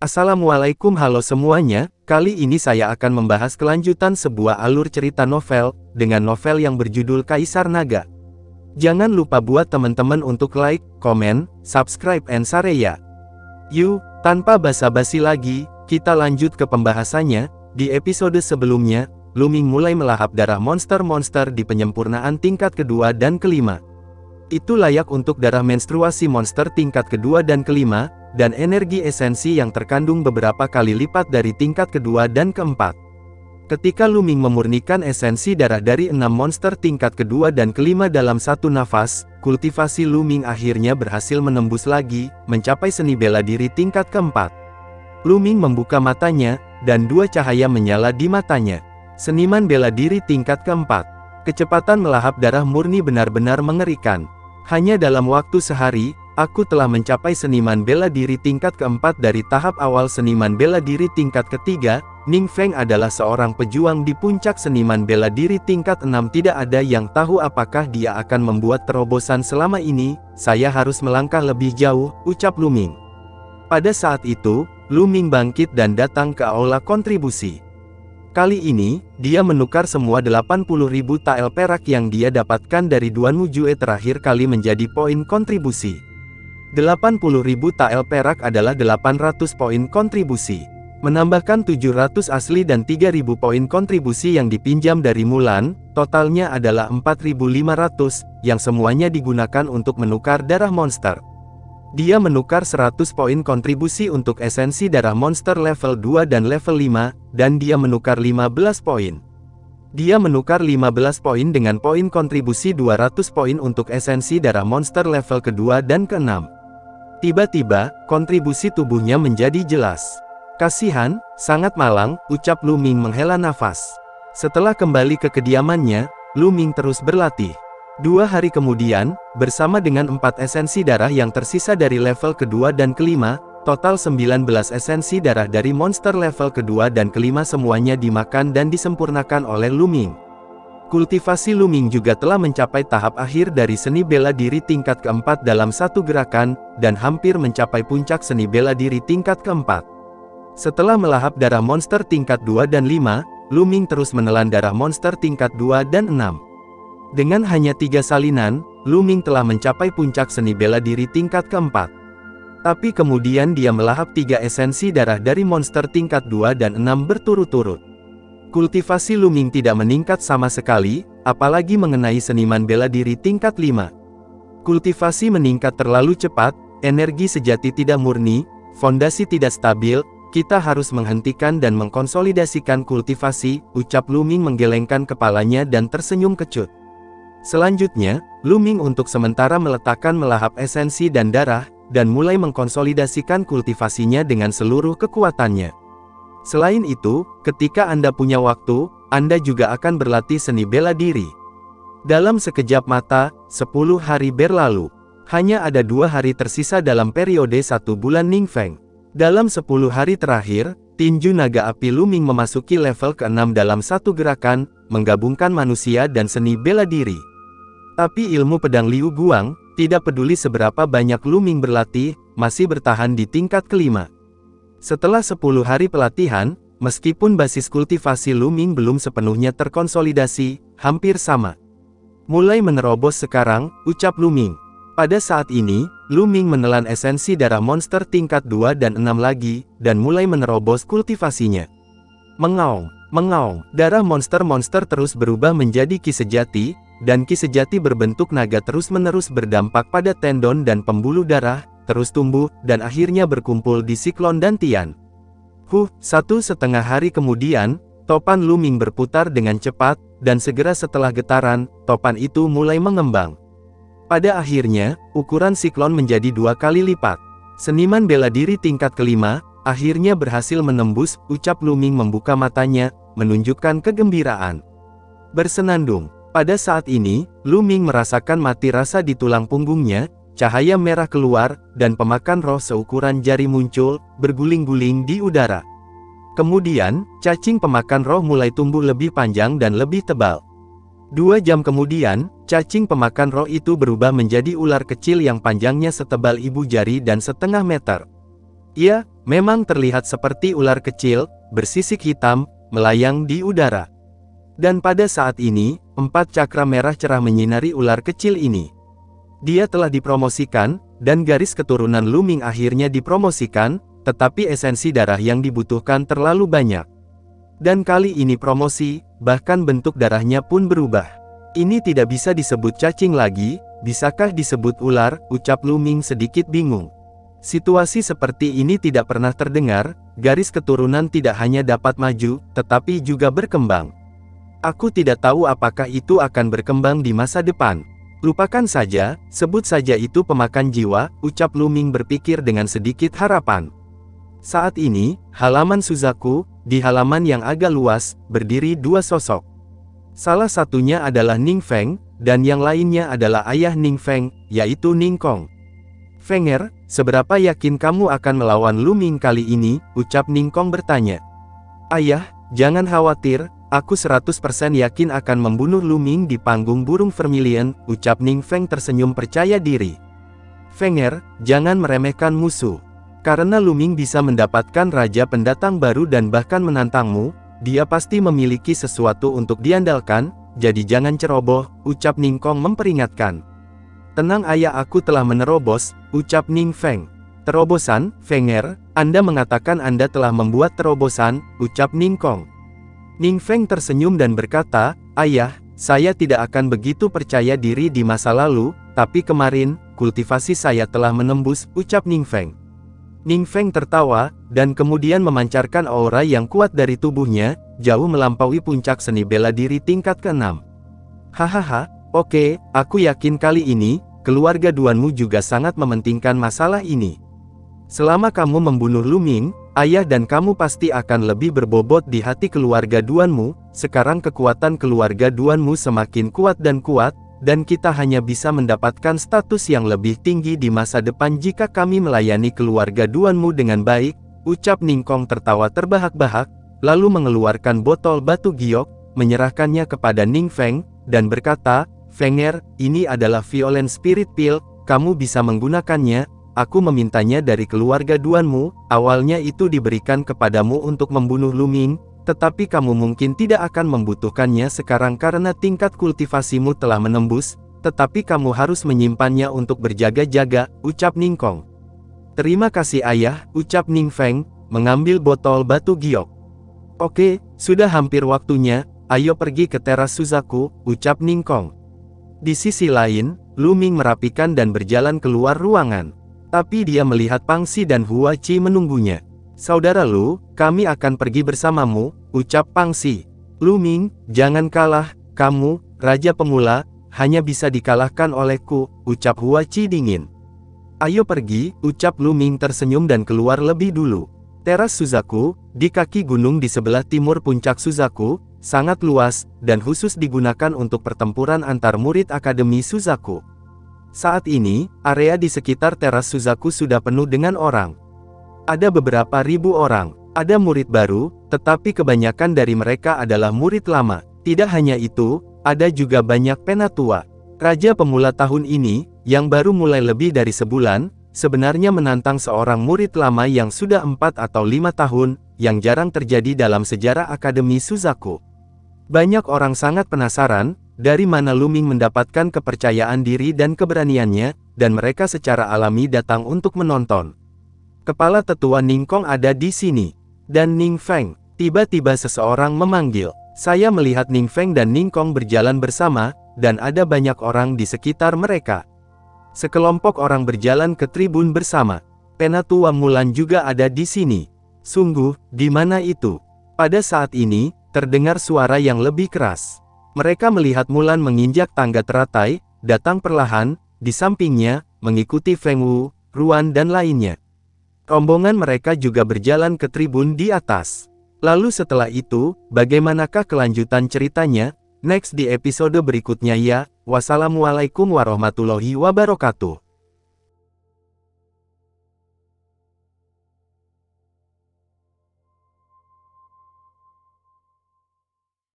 Assalamualaikum, halo semuanya. Kali ini saya akan membahas kelanjutan sebuah alur cerita novel, dengan novel yang berjudul Kaisar Naga. Jangan lupa buat teman-teman untuk like, komen, subscribe and share ya. Yuk, tanpa basa-basi lagi, kita lanjut ke pembahasannya. Di episode sebelumnya, Luming mulai melahap darah monster-monster di penyempurnaan tingkat kedua dan kelima. Itu layak untuk darah menstruasi monster tingkat kedua dan kelima, dan energi esensi yang terkandung beberapa kali lipat dari tingkat kedua dan keempat. Ketika Luming memurnikan esensi darah dari 6 monster tingkat kedua dan kelima dalam satu nafas, kultivasi Luming akhirnya berhasil menembus lagi, mencapai seni bela diri tingkat keempat. Luming membuka matanya, dan dua cahaya menyala di matanya. Seniman bela diri tingkat keempat. Kecepatan melahap darah murni benar-benar mengerikan. Hanya dalam waktu sehari, aku telah mencapai seniman bela diri tingkat keempat dari tahap awal seniman bela diri tingkat ketiga. Ning Feng adalah seorang pejuang di puncak seniman bela diri tingkat 6. Tidak ada yang tahu apakah dia akan membuat terobosan selama ini. Saya harus melangkah lebih jauh, ucap Luming. Pada saat itu, Luming bangkit dan datang ke aula kontribusi. Kali ini, dia menukar semua 80.000 tael perak yang dia dapatkan dari Duan Wujue terakhir kali menjadi poin kontribusi. 80.000 tael perak adalah 800 poin kontribusi. Menambahkan 700 asli dan 3.000 poin kontribusi yang dipinjam dari Mulan, totalnya adalah 4.500, yang semuanya digunakan untuk menukar darah monster. Dia menukar 100 poin kontribusi untuk esensi darah monster level 2 dan level 5, dan dia menukar 15 poin. Dia menukar 15 poin dengan poin kontribusi 200 poin untuk esensi darah monster level kedua dan keenam. Tiba-tiba, kontribusi tubuhnya menjadi jelas. Kasihan, sangat malang, ucap Luming menghela nafas. Setelah kembali ke kediamannya, Luming terus berlatih. 2 hari kemudian, bersama dengan 4 esensi darah yang tersisa dari level kedua dan kelima, total 19 esensi darah dari monster level kedua dan kelima semuanya dimakan dan disempurnakan oleh Luming. Kultivasi Luming juga telah mencapai tahap akhir dari seni bela diri tingkat keempat dalam satu gerakan, dan hampir mencapai puncak seni bela diri tingkat keempat. Setelah melahap darah monster tingkat 2 dan 5, Luming terus menelan darah monster tingkat 2 dan 6. Dengan hanya 3 salinan, Luming telah mencapai puncak seni bela diri tingkat keempat. Tapi kemudian dia melahap 3 esensi darah dari monster tingkat 2 dan 6 berturut-turut. Kultivasi Luming tidak meningkat sama sekali, apalagi mengenai seniman bela diri tingkat 5. Kultivasi meningkat terlalu cepat, energi sejati tidak murni, fondasi tidak stabil, kita harus menghentikan dan mengkonsolidasikan kultivasi, ucap Luming menggelengkan kepalanya dan tersenyum kecut. Selanjutnya, Luming untuk sementara meletakkan melahap esensi dan darah, dan mulai mengkonsolidasikan kultivasinya dengan seluruh kekuatannya. Selain itu, ketika Anda punya waktu, Anda juga akan berlatih seni bela diri. Dalam sekejap mata, 10 hari berlalu. Hanya ada 2 hari tersisa dalam periode 1 bulan Ning Feng. Dalam 10 hari terakhir, tinju naga api Luming memasuki level ke-6 dalam satu gerakan, menggabungkan manusia dan seni bela diri. Tapi ilmu pedang Liu Guang, tidak peduli seberapa banyak Luming berlatih, masih bertahan di tingkat kelima. Setelah 10 hari pelatihan, meskipun basis kultivasi Luming belum sepenuhnya terkonsolidasi, hampir sama. Mulai menerobos sekarang, ucap Luming. Pada saat ini, Luming menelan esensi darah monster tingkat 2 dan 6 lagi, dan mulai menerobos kultivasinya. Mengaung, mengaung, darah monster-monster terus berubah menjadi ki sejati, dan ki sejati berbentuk naga terus-menerus berdampak pada tendon dan pembuluh darah, terus tumbuh, dan akhirnya berkumpul di Siklon Dantian. 1,5 hari kemudian, topan Luming berputar dengan cepat, dan segera setelah getaran, topan itu mulai mengembang. Pada akhirnya, ukuran siklon menjadi 2 kali lipat. Seniman bela diri tingkat kelima, akhirnya berhasil menembus, ucap Luming membuka matanya, menunjukkan kegembiraan. Bersenandung. Pada saat ini, Luming merasakan mati rasa di tulang punggungnya, cahaya merah keluar, dan pemakan roh seukuran jari muncul, berguling-guling di udara. Kemudian, cacing pemakan roh mulai tumbuh lebih panjang dan lebih tebal. 2 jam kemudian, cacing pemakan roh itu berubah menjadi ular kecil yang panjangnya setebal ibu jari dan setengah meter. Ia memang terlihat seperti ular kecil, bersisik hitam, melayang di udara. Dan pada saat ini, 4 cakra merah cerah menyinari ular kecil ini. Dia telah dipromosikan, dan garis keturunan Lu Ming akhirnya dipromosikan, tetapi esensi darah yang dibutuhkan terlalu banyak. Dan kali ini promosi, bahkan bentuk darahnya pun berubah. Ini tidak bisa disebut cacing lagi, bisakah disebut ular, ucap Lu Ming sedikit bingung. Situasi seperti ini tidak pernah terdengar, garis keturunan tidak hanya dapat maju, tetapi juga berkembang. Aku tidak tahu apakah itu akan berkembang di masa depan. Lupakan saja, sebut saja itu pemakan jiwa, ucap Lu Ming berpikir dengan sedikit harapan. Saat ini, halaman Suzaku, di halaman yang agak luas, berdiri 2 sosok. Salah satunya adalah Ning Feng, dan yang lainnya adalah ayah Ning Feng, yaitu Ning Kong. Fenger, seberapa yakin kamu akan melawan Lu Ming kali ini, ucap Ning Kong bertanya. Ayah, jangan khawatir, aku 100% yakin akan membunuh Lu Ming di panggung burung vermilion, ucap Ning Feng tersenyum percaya diri. Fenger, jangan meremehkan musuh. Karena Lu Ming bisa mendapatkan raja pendatang baru dan bahkan menantangmu, dia pasti memiliki sesuatu untuk diandalkan, jadi jangan ceroboh, ucap Ning Kong memperingatkan. Tenang ayah, aku telah menerobos, ucap Ning Feng. Terobosan, Fenger, Anda mengatakan Anda telah membuat terobosan, ucap Ning Kong. Ning Feng tersenyum dan berkata, ayah, saya tidak akan begitu percaya diri di masa lalu, tapi kemarin, kultivasi saya telah menembus, ucap Ning Feng. Ning Feng tertawa, dan kemudian memancarkan aura yang kuat dari tubuhnya, jauh melampaui puncak seni bela diri tingkat ke-6. Hahaha, oke, aku yakin kali ini, keluarga Duanmu juga sangat mementingkan masalah ini. Selama kamu membunuh Lu Ming, ayah dan kamu pasti akan lebih berbobot di hati keluarga Duanmu. Sekarang kekuatan keluarga Duanmu semakin kuat, dan kita hanya bisa mendapatkan status yang lebih tinggi di masa depan jika kami melayani keluarga Duanmu dengan baik, ucap Ning Kong tertawa terbahak-bahak, lalu mengeluarkan botol batu giok, menyerahkannya kepada Ning Feng, dan berkata, Fenger, ini adalah Violent Spirit Pill, kamu bisa menggunakannya, aku memintanya dari keluarga Duanmu, awalnya itu diberikan kepadamu untuk membunuh Lu Ming, tetapi kamu mungkin tidak akan membutuhkannya sekarang karena tingkat kultivasimu telah menembus, tetapi kamu harus menyimpannya untuk berjaga-jaga, ucap Ning Kong. Terima kasih ayah, ucap Ning Feng, mengambil botol batu giok. Oke, sudah hampir waktunya, ayo pergi ke teras Suzaku, ucap Ning Kong. Di sisi lain, Lu Ming merapikan dan berjalan keluar ruangan. Tapi dia melihat Pang Xi dan Hua Qi menunggunya. Saudara Lu, kami akan pergi bersamamu, ucap Pang Xi. Lu Ming, jangan kalah, kamu, raja pemula, hanya bisa dikalahkan olehku, ucap Hua Qi dingin. Ayo pergi, ucap Lu Ming tersenyum dan keluar lebih dulu. Teras Suzaku, di kaki gunung di sebelah timur puncak Suzaku, sangat luas, dan khusus digunakan untuk pertempuran antar murid Akademi Suzaku. Saat ini, area di sekitar teras Suzaku sudah penuh dengan orang. Ada beberapa ribu orang, ada murid baru, tetapi kebanyakan dari mereka adalah murid lama. Tidak hanya itu, ada juga banyak penatua. Raja pemula tahun ini, yang baru mulai lebih dari sebulan, sebenarnya menantang seorang murid lama yang sudah 4 atau 5 tahun, yang jarang terjadi dalam sejarah Akademi Suzaku. Banyak orang sangat penasaran, dari mana Lu Ming mendapatkan kepercayaan diri dan keberaniannya, dan mereka secara alami datang untuk menonton. Kepala tetua Ning Kong ada di sini. Dan Ning Feng, tiba-tiba seseorang memanggil. Saya melihat Ning Feng dan Ning Kong berjalan bersama, dan ada banyak orang di sekitar mereka. Sekelompok orang berjalan ke tribun bersama. Penatua Mulan juga ada di sini. Sungguh, di mana itu? Pada saat ini, terdengar suara yang lebih keras. Mereka melihat Mulan menginjak tangga teratai, datang perlahan, di sampingnya, mengikuti Feng Wu, Ruan dan lainnya. Rombongan mereka juga berjalan ke tribun di atas. Lalu setelah itu, bagaimanakah kelanjutan ceritanya? Next di episode berikutnya ya. Wassalamualaikum warahmatullahi wabarakatuh.